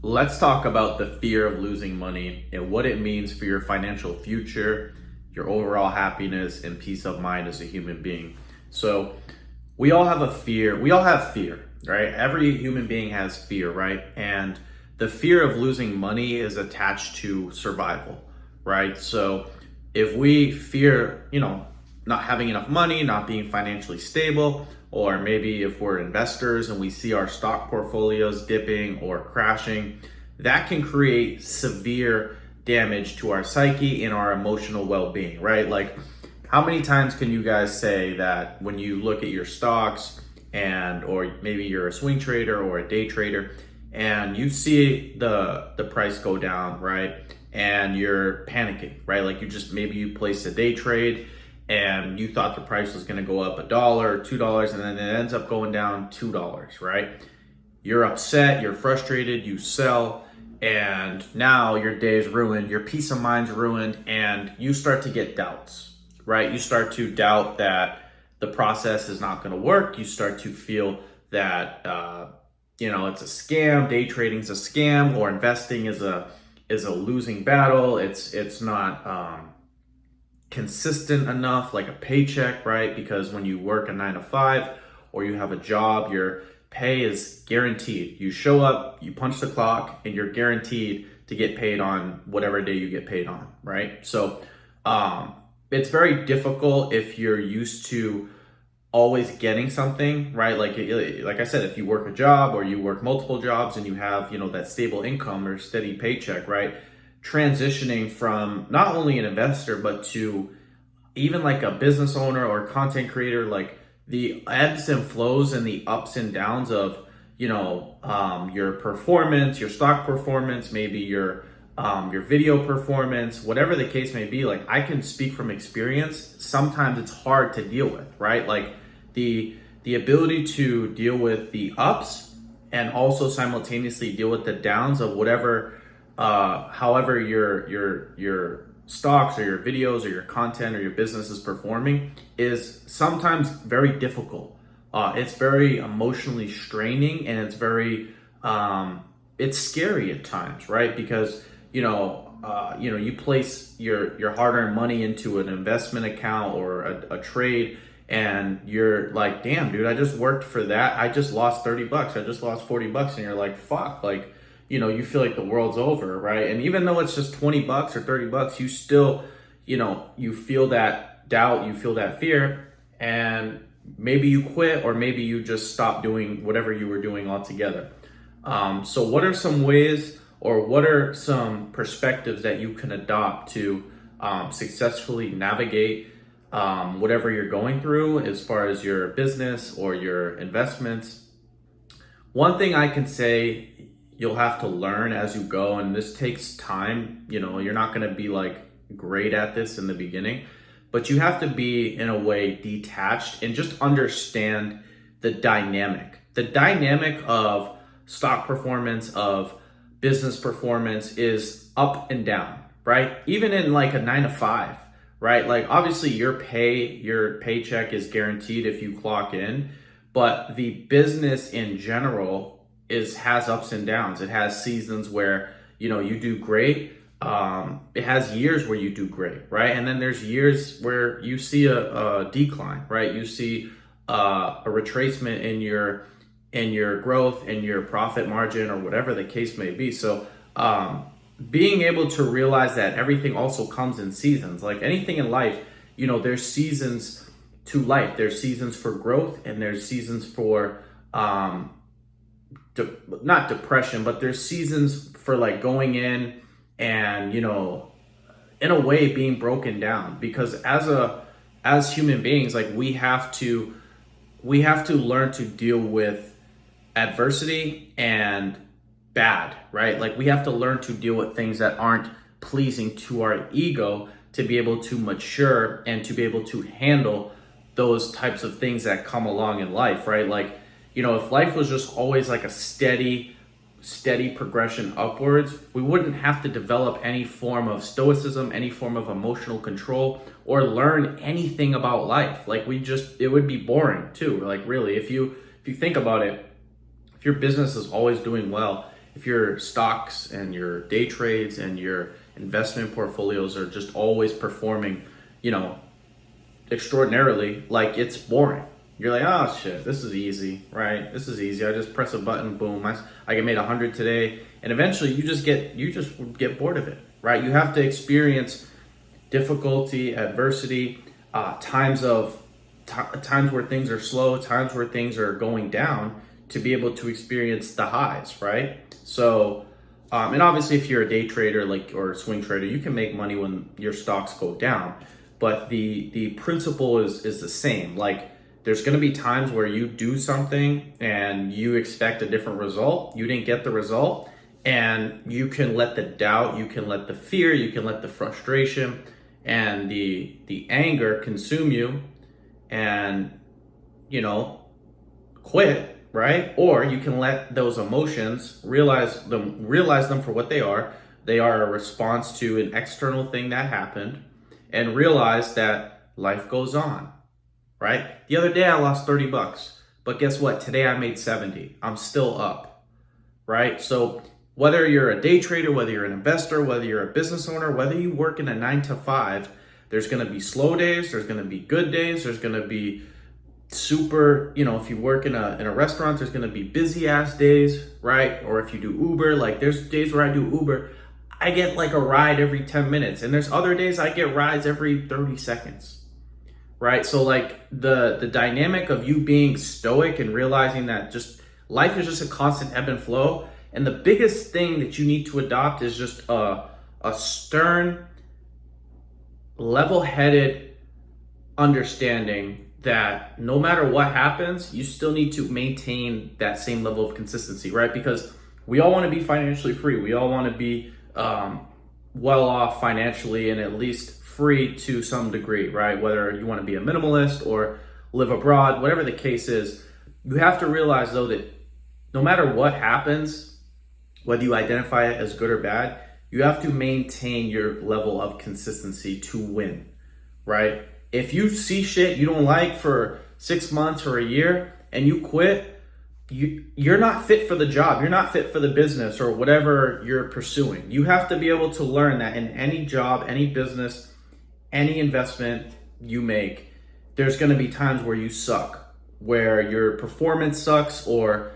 Let's talk about the fear of losing money and what it means for your financial future, your overall happiness, and peace of mind as a human being. So, we all have a fear. We all have fear, right? Every human being has fear, right? And the fear of losing money is attached to survival, right? So, if we fear, not having enough money, not being financially stable, or maybe if we're investors and we see our stock portfolios dipping or crashing, that can create severe damage to our psyche and our emotional well-being, right? Like, how many times can you guys say that when you look at your stocks and or maybe you're a swing trader or a day trader and you see the price go down, right? And you're panicking, right? Like maybe you placed a day trade and you thought the price was going to go up $1 or $2 and then it ends up going down $2, right? You're upset, you're frustrated, you sell, and now your day is ruined, your peace of mind's ruined, and you start to get doubts, right? You start to doubt that the process is not going to work. You start to feel that it's a scam, day trading's a scam, or investing is a losing battle. It's not consistent enough, like a paycheck, right? Because when you work a 9 to 5 or you have a job, your pay is guaranteed. You show up, you punch the clock, and you're guaranteed to get paid on whatever day you get paid on, right? So it's very difficult if you're used to always getting something, right? Like I said, if you work a job or you work multiple jobs and you have, that stable income or steady paycheck, right? Transitioning from not only an investor, but to even like a business owner or content creator, like the ebbs and flows and the ups and downs of, your performance, your stock performance, maybe your video performance, whatever the case may be. Like, I can speak from experience. Sometimes it's hard to deal with, right? Like the ability to deal with the ups and also simultaneously deal with the downs of whatever, however your stocks or your videos or your content or your business is performing is sometimes very difficult. It's very emotionally straining, and it's very it's scary at times, right? Because you place your hard-earned money into an investment account or a trade, and you're like, damn, dude, I just worked for that. I just lost $30. I just lost $40, and you're like, fuck, like, you feel like the world's over, right? And even though it's just $20 or $30, you still, you feel that doubt, you feel that fear, and maybe you quit, or maybe you just stop doing whatever you were doing altogether. So what are some ways, or what are some perspectives that you can adopt to successfully navigate whatever you're going through as far as your business or your investments? One thing I can say, you'll have to learn as you go, and this takes time. You're not going to be like great at this in the beginning, but you have to be, in a way, detached and just understand the dynamic of stock performance, of business performance is up and down, right? Even in like a 9 to 5, right? Like, obviously your paycheck is guaranteed if you clock in, but the business in general has ups and downs. It has seasons where you do great. It has years where you do great, right? And then there's years where you see a decline, right? You see a retracement in your growth and your profit margin, or whatever the case may be. So being able to realize that everything also comes in seasons. Like anything in life, there's seasons to life. There's seasons for growth, and there's seasons for not depression, but there's seasons for like going in and, in a way, being broken down. Because as human beings, like we have to learn to deal with adversity and bad, right? Like we have to learn to deal with things that aren't pleasing to our ego, to be able to mature and to be able to handle those types of things that come along in life, right? Like, if life was just always like a steady progression upwards, we wouldn't have to develop any form of stoicism, any form of emotional control, or learn anything about life. Like it would be boring too. Like, really, if you think about it, if your business is always doing well, if your stocks and your day trades and your investment portfolios are just always performing, you know, extraordinarily, like it's boring. You're like, oh shit, this is easy, right? This is easy. I just press a button, boom. I get made 100 today, and eventually you just get bored of it, right? You have to experience difficulty, adversity, times where things are slow, times where things are going down, to be able to experience the highs, right? So, and obviously, if you're a day trader or a swing trader, you can make money when your stocks go down. But the principle is the same. Like, there's going to be times where you do something and you expect a different result. You didn't get the result, and you can let the doubt, you can let the fear, you can let the frustration and the anger consume you, and quit, right? Or you can let those emotions, realize them for what they are. They are a response to an external thing that happened, and realize that life goes on. Right? The other day I lost $30, but guess what? Today I made 70. I'm still up, right? So whether you're a day trader, whether you're an investor, whether you're a business owner, whether you work in a 9 to 5, there's going to be slow days. There's going to be good days. There's going to be super, if you work in a restaurant, there's going to be busy ass days, right? Or if you do Uber, like there's days where I do Uber, I get like a ride every 10 minutes. And there's other days I get rides every 30 seconds. Right? So like the dynamic of you being stoic and realizing that just life is just a constant ebb and flow. And the biggest thing that you need to adopt is just a stern, level-headed understanding that no matter what happens, you still need to maintain that same level of consistency, right? Because we all want to be financially free. We all want to be well off financially, and at least free to some degree, right? Whether you want to be a minimalist or live abroad, whatever the case is, you have to realize though that no matter what happens, whether you identify it as good or bad, you have to maintain your level of consistency to win, right? If you see shit you don't like for 6 months or a year and you quit, you're not fit for the job. You're not fit for the business or whatever you're pursuing. You have to be able to learn that in any job, any business, any investment you make, there's going to be times where you suck, where your performance sucks, or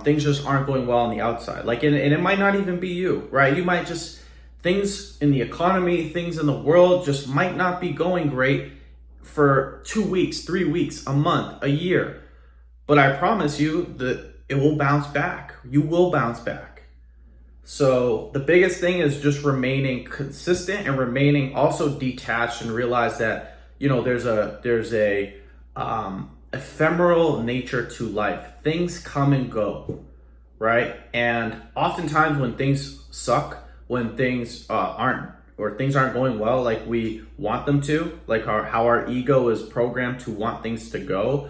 things just aren't going well on the outside. Like, and it might not even be you, right? You might just, things in the economy, things in the world just might not be going great for 2 weeks, 3 weeks, a month, a year. But I promise you that it will bounce back. You will bounce back. So the biggest thing is just remaining consistent and remaining also detached, and realize that, there's a ephemeral nature to life. Things come and go, right? And oftentimes when things suck, when things aren't going well like we want them to, like how our ego is programmed to want things to go,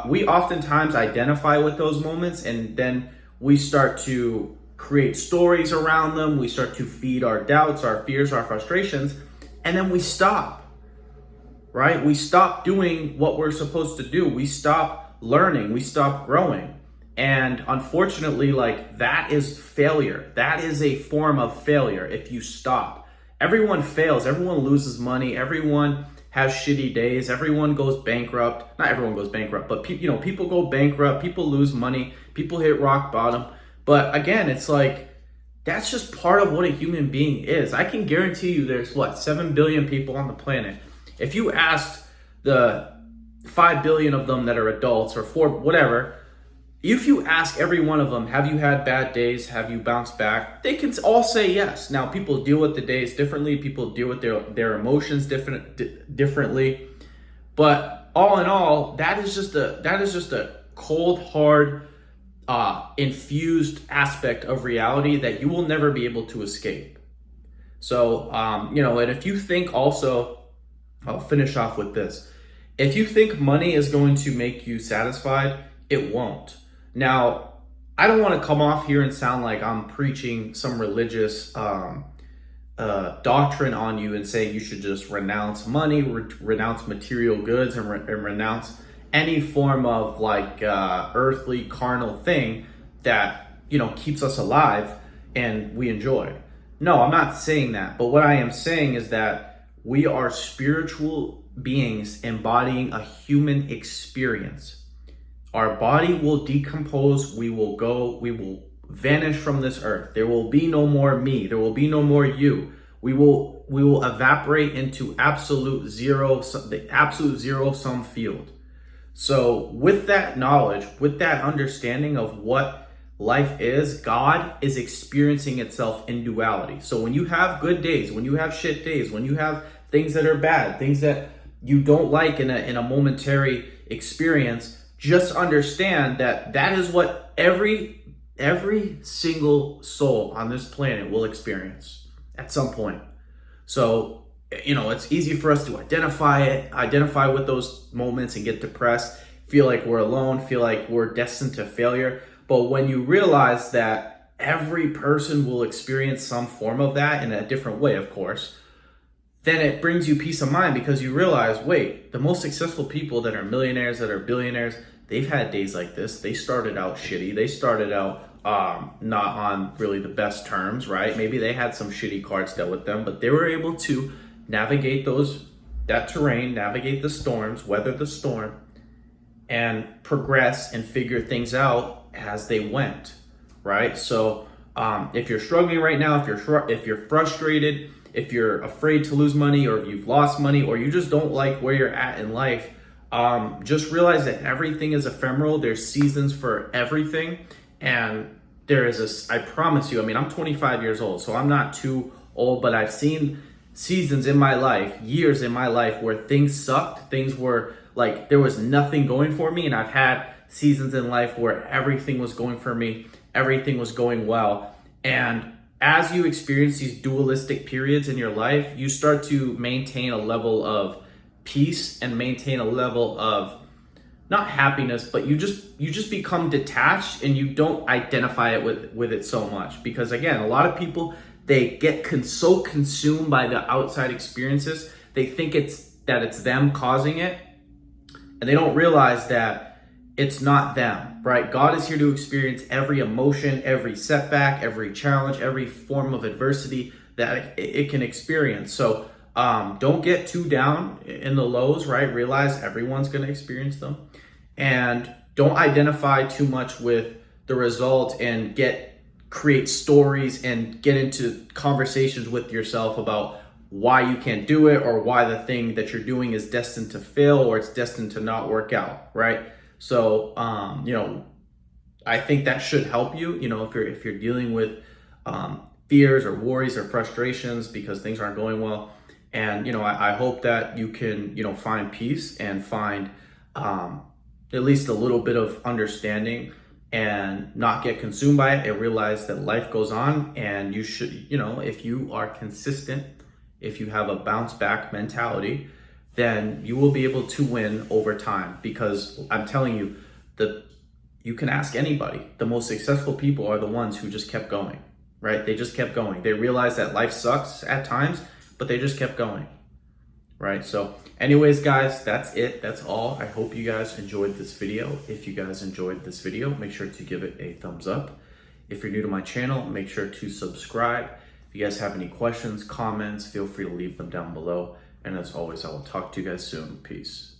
we oftentimes identify with those moments, and then we start to create stories around them. We start to feed our doubts, our fears, our frustrations, and then we stop, right? We stop doing what we're supposed to do. We stop learning. We stop growing. And unfortunately, like, that is failure. That is a form of failure if you stop. Everyone fails. Everyone loses money. Everyone has shitty days. Everyone goes bankrupt. Not everyone goes bankrupt, but people go bankrupt. People lose money. People hit rock bottom. But again, it's like, that's just part of what a human being is. I can guarantee you there's 7 billion people on the planet. If you asked the 5 billion of them that are adults, or 4, whatever, if you ask every one of them, have you had bad days? Have you bounced back? They can all say yes. Now, people deal with the days differently. People deal with their emotions differently. But all in all, that is just a cold, hard, infused aspect of reality that you will never be able to escape. So, and if you think also, I'll finish off with this. If you think money is going to make you satisfied, it won't. Now, I don't want to come off here and sound like I'm preaching some religious doctrine on you and say you should just renounce money, renounce material goods, and renounce any form of earthly, carnal thing that keeps us alive and we enjoy. No, I'm not saying that. But what I am saying is that we are spiritual beings embodying a human experience. Our body will decompose. We will vanish from this earth. There will be no more me. There will be no more you. We will evaporate into absolute zero, the absolute zero sum field. So with that knowledge, with that understanding of what life is, God is experiencing itself in duality. So when you have good days, when you have shit days, when you have things that are bad, things that you don't like in a momentary experience, just understand that that is what every single soul on this planet will experience at some point. So it's easy for us to identify with those moments and get depressed, feel like we're alone, feel like we're destined to failure. But when you realize that every person will experience some form of that in a different way, of course, then it brings you peace of mind, because you realize, wait, the most successful people that are millionaires, that are billionaires, they've had days like this. They started out shitty. They started out not on really the best terms, right? Maybe they had some shitty cards dealt with them, but they were able to navigate that terrain, navigate the storms, weather the storm, and progress and figure things out as they went, right? So if you're struggling right now, if you're frustrated, if you're afraid to lose money, or if you've lost money, or you just don't like where you're at in life, just realize that everything is ephemeral. There's seasons for everything. And I promise you, I'm 25 years old, so I'm not too old, but I've seen seasons in my life, years in my life, where things sucked. Things were like, there was nothing going for me. And I've had seasons in life where everything was going for me. Everything was going well. And as you experience these dualistic periods in your life, you start to maintain a level of peace and maintain a level of not happiness, but you just become detached, and you don't identify it with it so much. Because again, a lot of people, they get so consumed by the outside experiences, they think it's them causing it, and they don't realize that it's not them, right? God is here to experience every emotion, every setback, every challenge, every form of adversity that it can experience. So don't get too down in the lows, right? Realize everyone's going to experience them, and don't identify too much with the result, and create stories and get into conversations with yourself about why you can't do it, or why the thing that you're doing is destined to fail, or it's destined to not work out, right? So, I think that should help you, if you're dealing with fears or worries or frustrations because things aren't going well. And, I hope that you can, find peace and find at least a little bit of understanding, and not get consumed by it, and realize that life goes on. And you should, if you are consistent, if you have a bounce back mentality, then you will be able to win over time. Because I'm telling you, you can ask anybody. The most successful people are the ones who just kept going, right? They just kept going. They realized that life sucks at times, but they just kept going, right? So anyways, guys, that's it. That's all. I hope you guys enjoyed this video. If you guys enjoyed this video, make sure to give it a thumbs up. If you're new to my channel, make sure to subscribe. If you guys have any questions, comments, feel free to leave them down below. And as always, I will talk to you guys soon. Peace.